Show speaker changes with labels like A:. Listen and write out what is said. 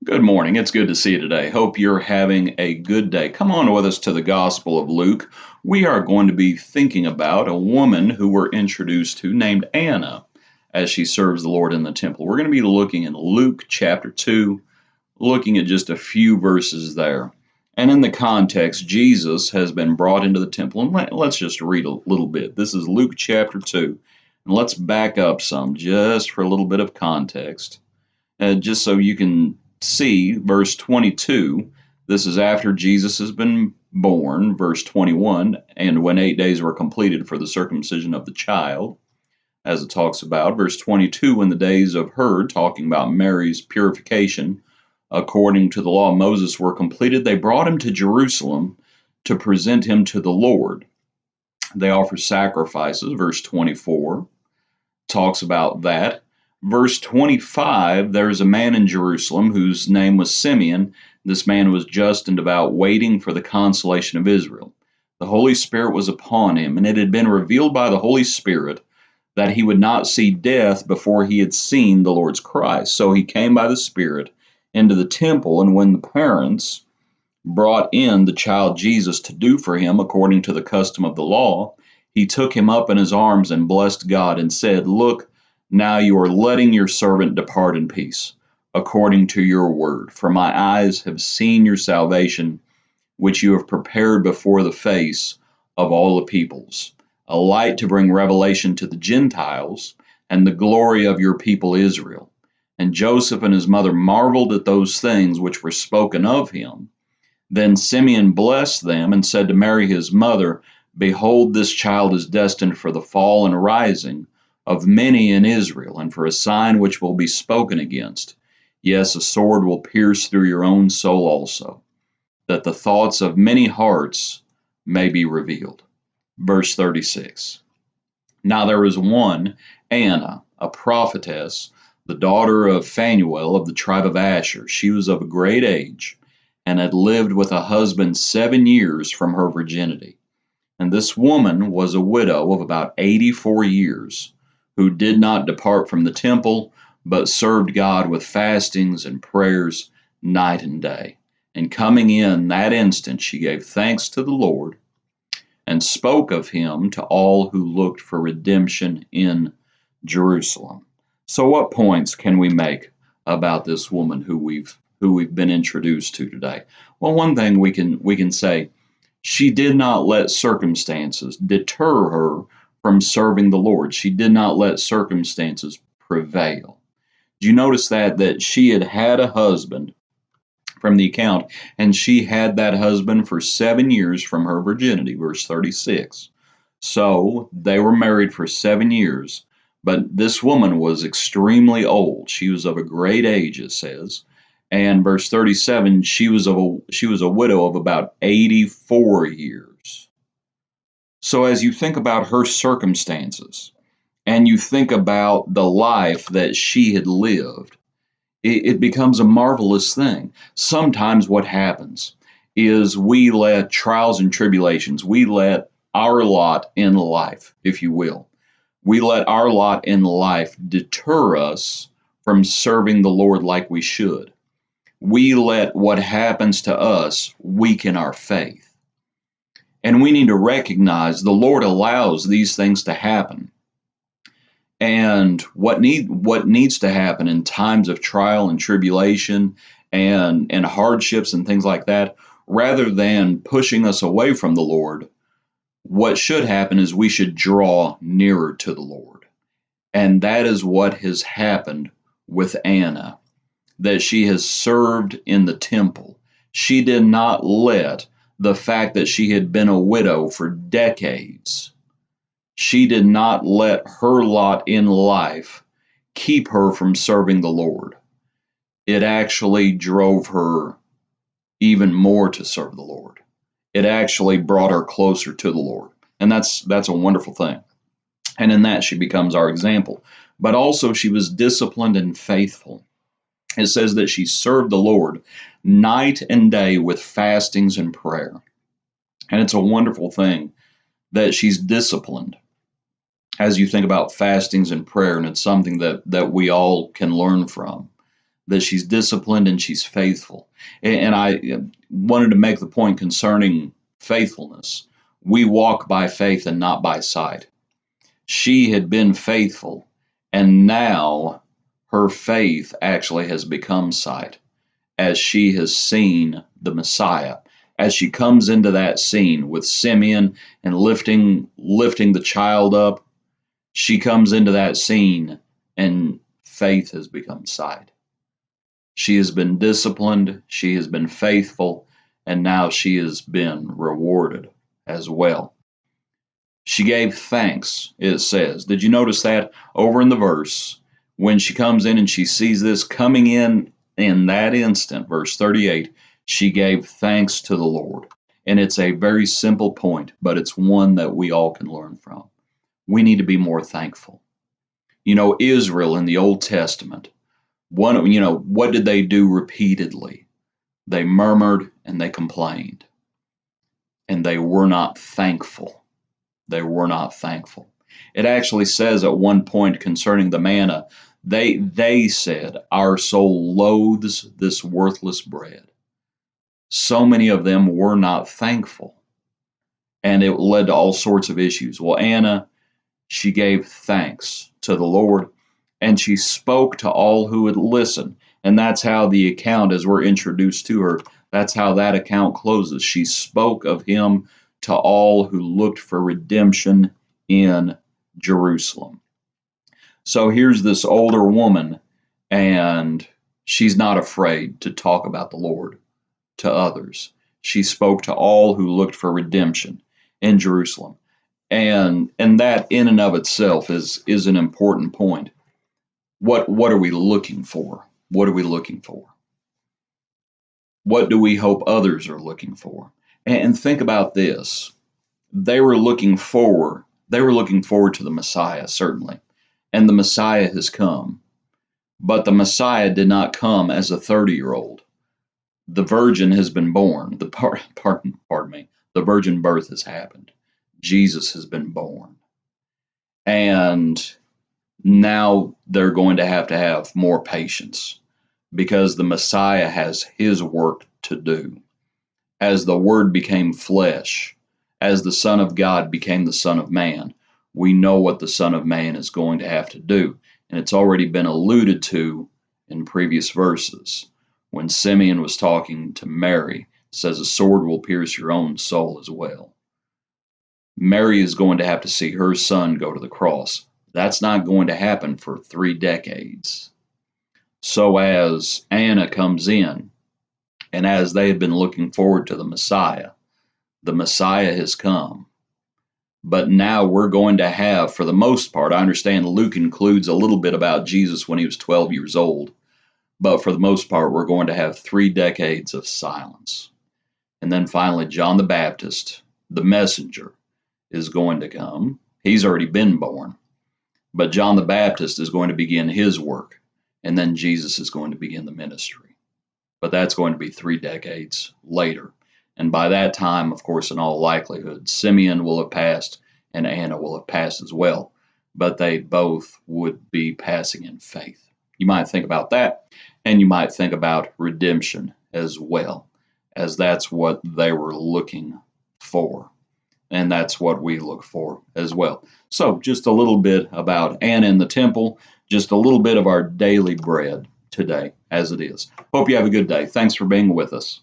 A: Good morning. It's good to see you today. Hope you're having a good day. Come on with us to the Gospel of Luke. We are going to be thinking about a woman who we're introduced to named Anna as she serves the Lord in the temple. We're going to be looking in Luke chapter 2, looking at just a few verses there. And in the context, Jesus has been brought into the temple. And let's just read a little bit. This is Luke chapter 2. And let's back up some just for a little bit of context, just so you can see verse 22. This is after Jesus has been born. Verse 21, and when 8 days were completed for the circumcision of the child, as it talks about. Verse 22, when the days of her, talking about Mary's purification, according to the law of Moses, were completed, they brought him to Jerusalem to present him to the Lord. They offer sacrifices. Verse 24 talks about that. Verse 25, there's a man in Jerusalem whose name was Simeon. This man was just and devout, waiting for the consolation of Israel. The Holy Spirit was upon him, and it had been revealed by the Holy Spirit that he would not see death before he had seen the Lord's Christ. So he came by the Spirit into the temple, and when the parents brought in the child Jesus to do for him according to the custom of the law, he took him up in his arms and blessed God and said, "Look, now you are letting your servant depart in peace, according to your word. For my eyes have seen your salvation, which you have prepared before the face of all the peoples, a light to bring revelation to the Gentiles and the glory of your people Israel." And Joseph and his mother marveled at those things which were spoken of him. Then Simeon blessed them and said to Mary his mother, "Behold, this child is destined for the fall and rising of many in Israel, and for a sign which will be spoken against. Yes, a sword will pierce through your own soul also, that the thoughts of many hearts may be revealed." Verse 36. Now there was one, Anna, a prophetess, the daughter of Phanuel of the tribe of Asher. She was of a great age, and had lived with a husband 7 years from her virginity. And this woman was a widow of about 84 years, who did not depart from the temple, but served God with fastings and prayers night and day. And coming in that instant, she gave thanks to the Lord, and spoke of him to all who looked for redemption in Jerusalem. So what points can we make about this woman who we've been introduced to today? Well, one thing we can say, she did not let circumstances deter her from serving the Lord. She did not let circumstances prevail. Do you notice that she had had a husband from the account, and she had that husband for 7 years from her virginity, verse 36. So they were married for 7 years, but this woman was extremely old. She was of a great age, it says. And verse 37, she was a widow of about 84 years. So as you think about her circumstances, and you think about the life that she had lived, it becomes a marvelous thing. Sometimes what happens is we let trials and tribulations, we let our lot in life, if you will, we let our lot in life deter us from serving the Lord like we should. We let what happens to us weaken our faith. And we need to recognize the Lord allows these things to happen. And what needs to happen in times of trial and tribulation and hardships and things like that, rather than pushing us away from the Lord, what should happen is we should draw nearer to the Lord. And that is what has happened with Anna, that she has served in the temple. She did not let the fact that she had been a widow for decades, she did not let her lot in life keep her from serving the Lord. It actually drove her even more to serve the Lord. It actually brought her closer to the Lord. And that's a wonderful thing. And in that she becomes our example. But also she was disciplined and faithful. It says that she served the Lord night and day with fastings and prayer. And it's a wonderful thing that she's disciplined as you think about fastings and prayer, and it's something that we all can learn from. that she's disciplined and she's faithful. And I wanted to make the point concerning faithfulness. We walk by faith and not by sight. She had been faithful, and now her faith actually has become sight as she has seen the Messiah. As she comes into that scene with Simeon and lifting the child up, she comes into that scene and faith has become sight. She has been disciplined, she has been faithful, and now she has been rewarded as well. She gave thanks, it says. Did you notice that over in the verse? When she comes in and she sees this coming in that instant, verse 38, she gave thanks to the Lord. And it's a very simple point, but it's one that we all can learn from. We need to be more thankful. You know, Israel in the Old Testament, what did they do repeatedly? They murmured and they complained, and they were not thankful. They were not thankful. It actually says at one point concerning the manna, they said, "Our soul loathes this worthless bread." So many of them were not thankful, and it led to all sorts of issues. Well, Anna, she gave thanks to the Lord, and she spoke to all who would listen. And that's how the account, as we're introduced to her, that's how that account closes. She spoke of him to all who looked for redemption in Jerusalem. So here's this older woman, and she's not afraid to talk about the Lord to others. She spoke to all who looked for redemption in Jerusalem. And that in and of itself is an important point. What are we looking for? What are we looking for? What do we hope others are looking for? And think about this. They were looking forward. They were looking forward to the Messiah, certainly. And the Messiah has come. But the Messiah did not come as a 30-year-old. The virgin has been born. Pardon me. The virgin birth has happened. Jesus has been born. And now they're going to have more patience because the Messiah has his work to do. As the Word became flesh, as the Son of God became the Son of Man, we know what the Son of Man is going to have to do. And it's already been alluded to in previous verses. When Simeon was talking to Mary, it says, "A sword will pierce your own soul as well." Mary is going to have to see her son go to the cross. That's not going to happen for 3 decades. So as Anna comes in, and as they had been looking forward to the Messiah has come. But now we're going to have, for the most part, I understand Luke includes a little bit about Jesus when he was 12 years old, but for the most part, we're going to have 3 decades of silence. And then finally, John the Baptist, the messenger, is going to come. He's already been born. But John the Baptist is going to begin his work, and then Jesus is going to begin the ministry. But that's going to be 3 decades later. And by that time, of course, in all likelihood, Simeon will have passed and Anna will have passed as well. But they both would be passing in faith. You might think about that, and you might think about redemption as well, as that's what they were looking for. And that's what we look for as well. So just a little bit about Anna in the temple, just a little bit of our daily bread today as it is. Hope you have a good day. Thanks for being with us.